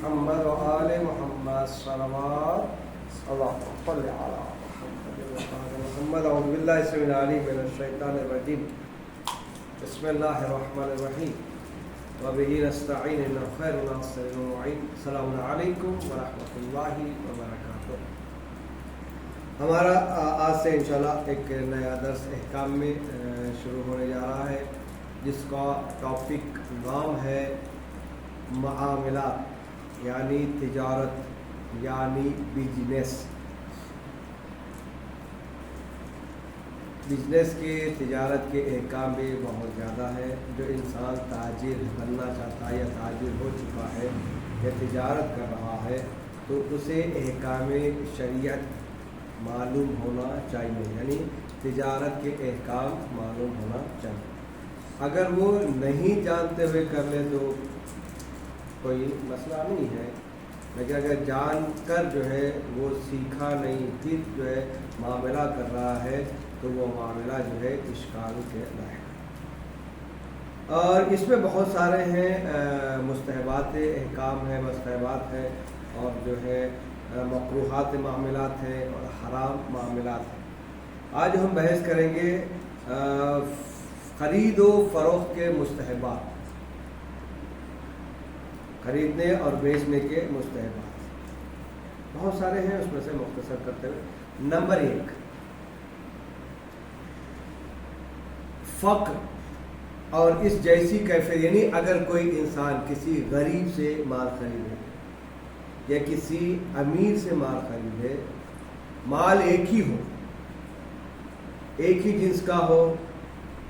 محمد وآل محمد صلوات اللهم صل على محمد أعوذ بالله السميع العليم من الشيطان الرجيم بسم الله الرحمن الرحيم وبه نستعين إنه خير ناصر ومعين السلام علیکم ورحمۃ اللہ وبرکاتہ۔ ہمارا آج سے انشاءاللہ ایک نیا درس احکام میں شروع ہونے جا رہا ہے، جس کا ٹاپک نام ہے معاملات، یعنی تجارت، یعنی بزنس کے تجارت کے احکام بھی بہت زیادہ ہے۔ جو انسان تاجر بننا چاہتا ہے یا تاجر ہو چکا ہے یا تجارت کر رہا ہے تو اسے احکام شریعت معلوم ہونا چاہیے، یعنی تجارت کے احکام معلوم ہونا چاہیے۔ اگر وہ نہیں جانتے ہوئے کر لے تو کوئی مسئلہ نہیں ہے، لیکن اگر جان کر جو ہے وہ سیکھا نہیں پھر جو ہے معاملہ کر رہا ہے تو وہ معاملہ جو ہے اشکال کے لائق۔ اور اس میں بہت سارے ہیں مستحبات احکام ہیں، مستحبات ہیں، اور جو ہے مکروہات معاملات ہیں اور حرام معاملات ہیں۔ آج ہم بحث کریں گے خرید و فروخت کے مستحبات، خریدنے اور بیچنے کے مستحبات بہت سارے ہیں، اس میں سے مختصر کرتے ہوئے نمبر 1، فقر اور اس جیسی کیفیت، یعنی اگر کوئی انسان کسی غریب سے مال خریدے یا کسی امیر سے مال خریدے، مال ایک ہی ہو، ایک ہی جنس کا ہو،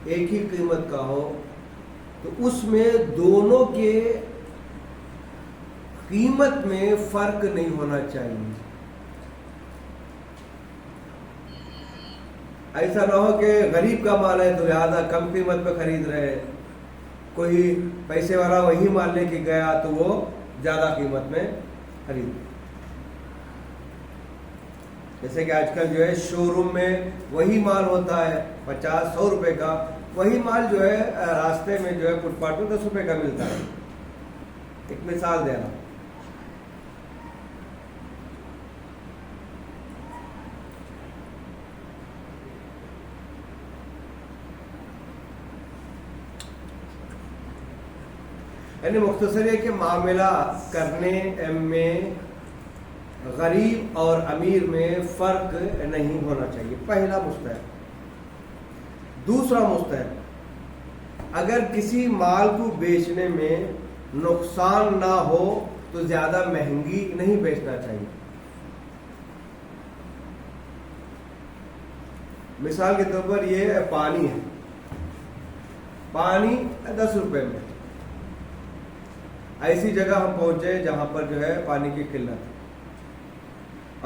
ایک ہی قیمت کا ہو، تو اس میں دونوں کے قیمت میں فرق نہیں ہونا چاہیے۔ ایسا نہ ہو کہ غریب کا مال ہے تو لہذا کم قیمت پہ خرید رہے ہیں، کوئی پیسے والا وہی مال لے کے گیا تو وہ زیادہ قیمت میں خرید۔ جیسے کہ آج کل جو ہے شو روم میں وہی مال ہوتا ہے 50-100 روپے کا، وہی مال جو ہے راستے میں جو ہے فٹ پاتھ میں 10 روپے کا ملتا ہے۔ ایک مثال دے رہا ہوں، یعنی مختصر ہے کہ معاملہ کرنے میں غریب اور امیر میں فرق نہیں ہونا چاہیے، پہلا مستحب۔ دوسرا مستحب، اگر کسی مال کو بیچنے میں نقصان نہ ہو تو زیادہ مہنگی نہیں بیچنا چاہیے۔ مثال کے طور پر یہ پانی ہے، پانی 10 روپے میں، ایسی جگہ ہم پہنچے جہاں پر جو ہے پانی کی قلت ہے،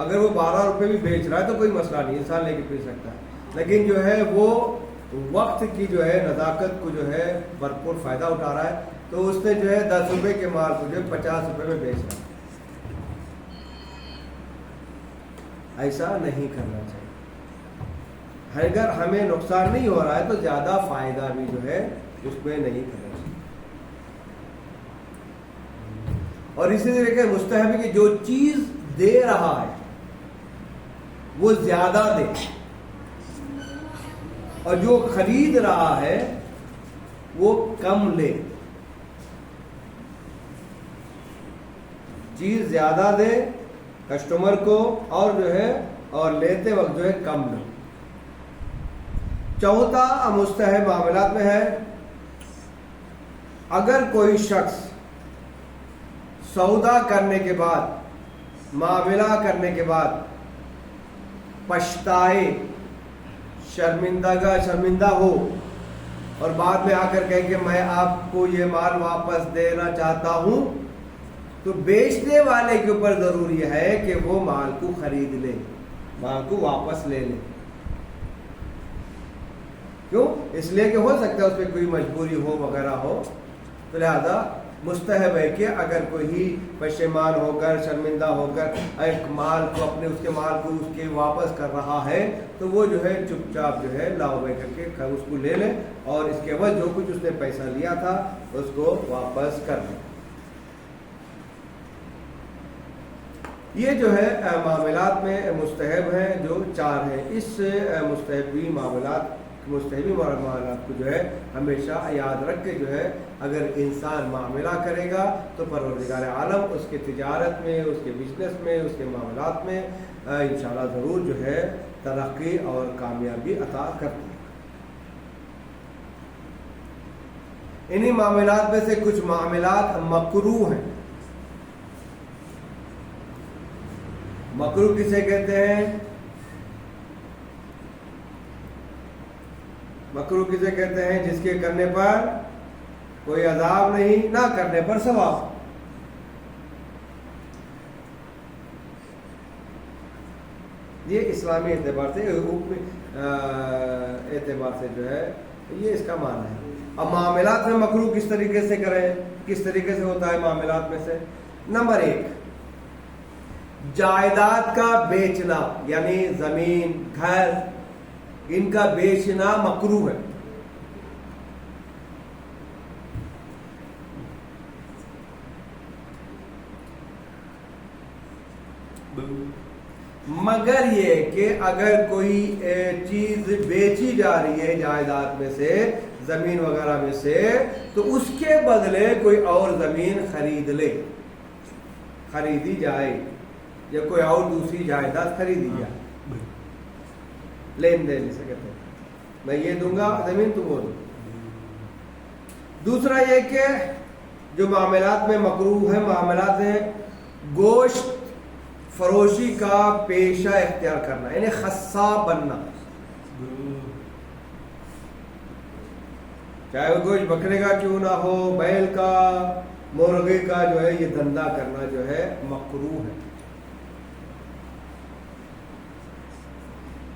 اگر وہ 12 روپے بھی بیچ رہا ہے تو کوئی مسئلہ نہیں، انسان لے کے پی سکتا ہے، لیکن جو ہے وہ وقت کی جو ہے نزاکت کو جو ہے بھرپور فائدہ اٹھا رہا ہے، تو اس نے جو ہے 10 روپے کے مال کو جو ہے 50 روپے میں بیچ رہا ہے۔ ایسا نہیں کرنا چاہیے۔ اگر ہمیں نقصان نہیں ہو رہا ہے تو زیادہ فائدہ بھی جو ہے اس میں نہیں کرنا چاہیے۔ اور اسی طریقے مستحب ہے کہ جو چیز دے رہا ہے وہ زیادہ دے، اور جو خرید رہا ہے وہ کم لے۔ چیز زیادہ دے کسٹمر کو، اور جو ہے اور لیتے وقت جو ہے کم لے۔ چوتھا مستحب معاملات میں ہے، اگر کوئی شخص سودا کرنے کے بعد، معاملہ کرنے کے بعد پچھتائے، شرمندہ ہو، اور بعد میں آ کر کہے کہ میں آپ کو یہ مال واپس دینا چاہتا ہوں، تو بیچنے والے کے اوپر ضروری ہے کہ وہ مال کو خرید لے، مال کو واپس لے لے۔ کیوں؟ اس لیے کہ ہو سکتا ہے اس پہ کوئی مجبوری ہو وغیرہ ہو، تو لہذا مستحب ہے کہ اگر کوئی پشیمان ہو کر، شرمندہ ہو کر ایک مال کو اس کے واپس کر رہا ہے تو وہ جو ہے چپ چاپ جو ہے لاؤ بے کر کے اس کو لے لے، اور اس کے بعد جو کچھ اس نے پیسہ لیا تھا اس کو واپس کر لے۔ یہ جو ہے معاملات میں مستحب ہیں جو 4 ہیں. اس مستحبی معاملات کو جو ہے ہمیشہ یاد رکھ کے جو ہے اگر انسان معاملہ کرے گا تو پروردگار عالم اس کے تجارت میں، اس کے بزنس میں، اس کے معاملات میں انشاءاللہ ضرور جو ہے ترقی اور کامیابی عطا کرتے ہیں. انہی معاملات میں سے کچھ معاملات مکروہ ہیں. مکروہ کسے کہتے ہیں؟ مکروہ کسے کہتے ہیں؟ جس کے کرنے پر کوئی عذاب نہیں، نہ کرنے پر ثواب. یہ اسلامی اعتبار سے جو ہے یہ اس کا معنی ہے. اب معاملات میں مکروہ کس طریقے سے کریں، کس طریقے سے ہوتا ہے معاملات میں سے؟ نمبر 1، جائیداد کا بیچنا، یعنی زمین، گھر، ان کا بیچنا مکروہ ہے. مگر یہ کہ اگر کوئی چیز بیچی جا رہی ہے جائیداد میں سے، زمین وغیرہ میں سے، تو اس کے بدلے کوئی اور زمین خریدی جائے یا کوئی اور دوسری جائیداد خریدی جائے. لین دین جسے کہتے ہیں، میں یہ دوں گا زمین تم وہ دو. دوسرا یہ کہ جو معاملات میں مکروہ ہے، معاملات ہیں گوشت فروشی کا پیشہ اختیار کرنا، یعنی خصاب بننا. چاہے وہ گوشت بکرے کا کیوں نہ ہو، بیل کا، مرغے کا جو ہے یہ دھندا کرنا جو ہے مکروہ ہے.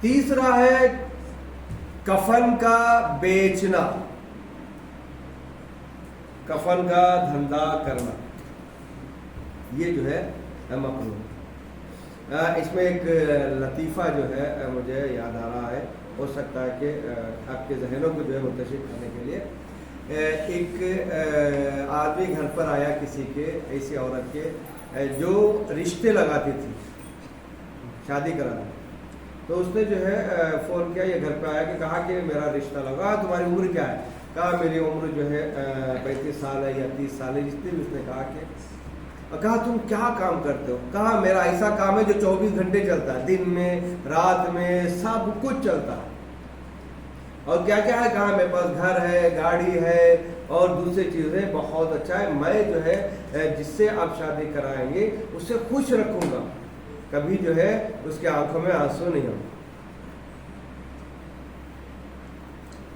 تیسرا ہے کفن کا بیچنا، کفن کا دھندا کرنا، یہ جو ہے مکروہ. اس میں ایک لطیفہ جو ہے مجھے یاد آ رہا ہے، ہو سکتا ہے کہ آپ کے ذہنوں کو جو ہے منتشر کرنے کے لیے. ایک آدمی گھر پر آیا کسی کے، ایسی عورت کے جو رشتے لگاتی تھی، شادی کرانا. تو اس نے جو ہے فون کیا، یہ گھر پہ آیا کہ کہا کہ میرا رشتہ لگا، تمہاری عمر کیا ہے؟ کہا میری عمر جو ہے 35 سال ہے یا 30 سال ہے. جتنی بھی اس نے کہا کہ کہا تم کیا کام کرتے ہو؟ کہا میرا ایسا کام ہے جو 24 گھنٹے چلتا ہے، دن میں رات میں سب کچھ چلتا ہے. اور کیا کیا ہے؟ کہا میرے پاس گھر ہے، گاڑی ہے اور دوسری چیزیں، بہت اچھا ہے. میں جو ہے جس سے آپ شادی کرائیں گے اسے خوش رکھوں گا، کبھی جو ہے اس کے آنکھوں میں آنسو نہیں ہوں.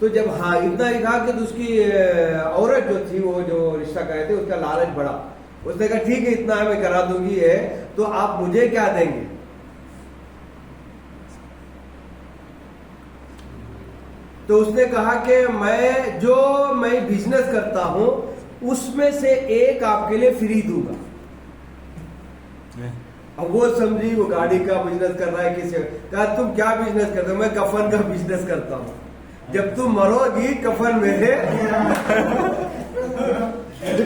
تو جب اتنا ہی تھا کہ اس کی عورت جو تھی، وہ جو رشتہ کرے تھے، اس کا لالچ بڑا. اس نے کہا ٹھیک ہے اتنا میں کرا دوں گی ہے، تو آپ مجھے کیا دیں گے؟ تو اس نے کہا کہ میں بزنس کرتا ہوں اس میں سے ایک آپ کے لیے فری دوں گا. اب وہ سمجھی وہ گاڑی کا بزنس کر رہا ہے. کسی کہا تم کیا بزنس کرتے ہو؟ میں کفن کا بزنس کرتا ہوں. جب تم مرو گی کفن میرے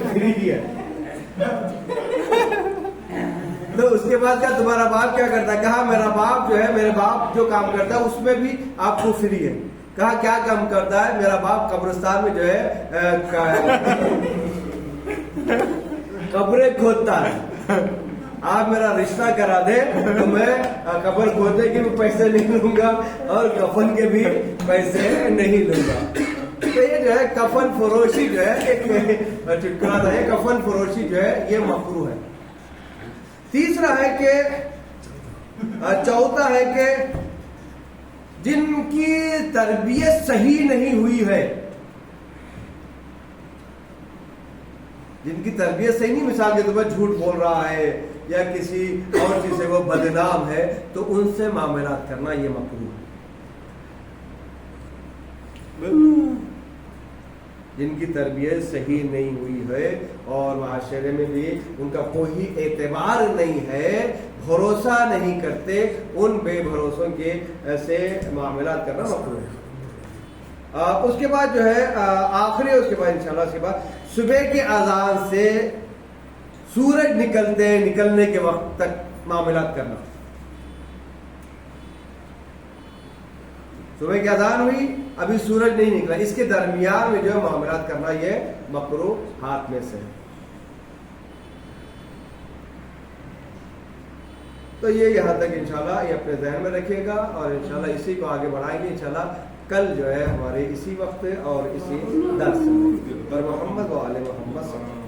فری ہے. تو اس کے بعد کہا تمہارا باپ کیا کرتا ہے؟ کہا میرا باپ جو ہے، میرے باپ جو کام کرتا ہے اس میں بھی آپ کو فری ہے. کہا کیا کام کرتا ہے؟ میرا باپ قبرستان میں جو ہے قبریں کھودتا ہے. آپ میرا رشتہ کرا دیں تو میں قبر کھودنے کے بھی پیسے نہیں لوں گا اور کفن کے بھی پیسے نہیں لوں گا. تو یہ جو ہے کفن فروشی جو ہے ایک چٹکلا ہے، کفن فروشی جو ہے یہ مکروہ ہے. تیسرا ہے کہ چوتھا ہے کہ جن کی تربیت صحیح نہیں ہوئی ہے، جن کی تربیت صحیح نہیں، مثال کے طور پر جھوٹ بول رہا ہے یا کسی اور چیز سے وہ بدنام ہے، تو ان سے معاملات کرنا یہ مکروہ ہے. جن کی تربیت صحیح نہیں ہوئی ہے اور معاشرے میں بھی ان کا کوئی اعتبار نہیں ہے، بھروسہ نہیں کرتے، ان بے بھروسوں کے سے معاملات کرنا مکروہ ہے. اس کے بعد جو ہے آخری، اس کے بعد انشاءاللہ اس کے بعد صبح کے اذان سے سورج نکلنے کے وقت تک معاملات کرنا. صبح کی اذان ہوئی ابھی سورج نہیں نکلا, اس کے درمیان میں جو ہے معاملات کرنا یہ مکروہ ہاتھ میں سے. تو یہ یہاں تک انشاءاللہ یہ اپنے ذہن میں رکھیے گا اور انشاءاللہ اسی کو آگے بڑھائیں گے. انشاءاللہ کل جو ہے ہمارے اسی وقت اور اسی درس پر محمد و آل محمد صلی اللہ علیہ وسلم.